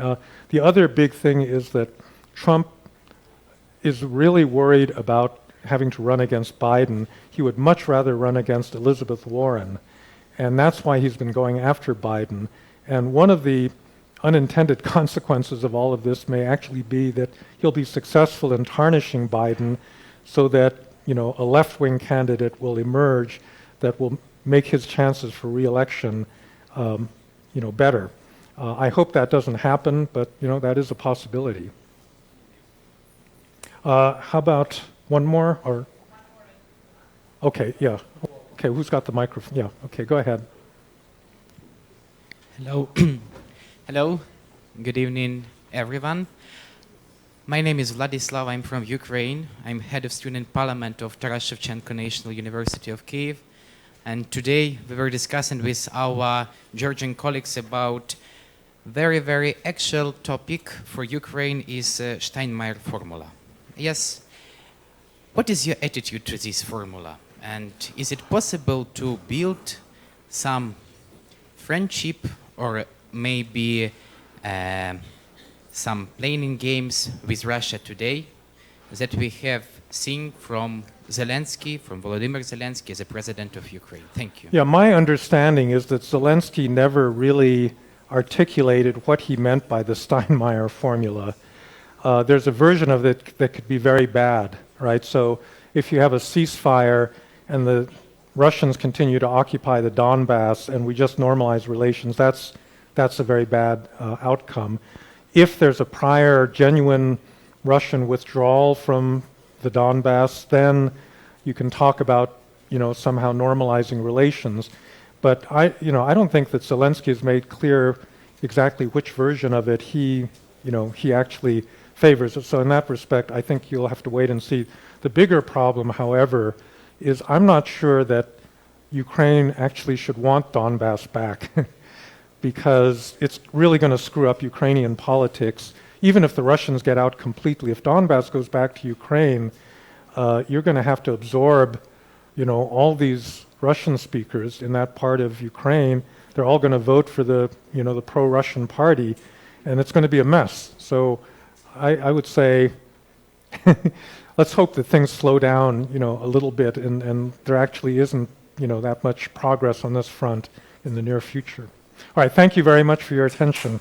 S2: The other big thing is that Trump is really worried about having to run against Biden. He would much rather run against Elizabeth Warren. And that's why he's been going after Biden. And one of the unintended consequences of all of this may actually be that he'll be successful in tarnishing Biden so that, you know, a left-wing candidate will emerge that will make his chances for re-election, you know, better. I hope that doesn't happen, but, you know, that is a possibility. How about one more? Or okay, yeah. Okay, who's got the microphone? Yeah, okay, go ahead.
S10: Hello. Hello. Good evening, everyone. My name is Vladislav. I'm from Ukraine. I'm head of student parliament of Taras Shevchenko National University of Kyiv. And today we were discussing with our Georgian colleagues about very, very actual topic for Ukraine is Steinmeier formula. Yes. What is your attitude to this formula? And is it possible to build some friendship or maybe some playing games with Russia today that we have seen from Zelensky, from Volodymyr Zelensky as a president of Ukraine? Thank you.
S2: Yeah, my understanding is that Zelensky never really articulated what he meant by the Steinmeier formula. There's a version of it that could be very bad, right? So if you have a ceasefire and the Russians continue to occupy the Donbass and we just normalize relations, that's a very bad outcome. If there's a prior genuine Russian withdrawal from the Donbass, then you can talk about, you know, somehow normalizing relations. But I don't think that Zelensky has made clear exactly which version of it he actually favors. So in that respect, I think you'll have to wait and see. The bigger problem, however, is I'm not sure that Ukraine actually should want Donbass back because it's really going to screw up Ukrainian politics. Even if the Russians get out completely, if Donbass goes back to Ukraine, you're going to have to absorb, you know, all these Russian speakers in that part of Ukraine. They're all going to vote for the pro-Russian party, and it's going to be a mess. So I would say let's hope that things slow down, you know, a little bit, and there actually isn't, you know, that much progress on this front in the near future. All right, thank you very much for your attention.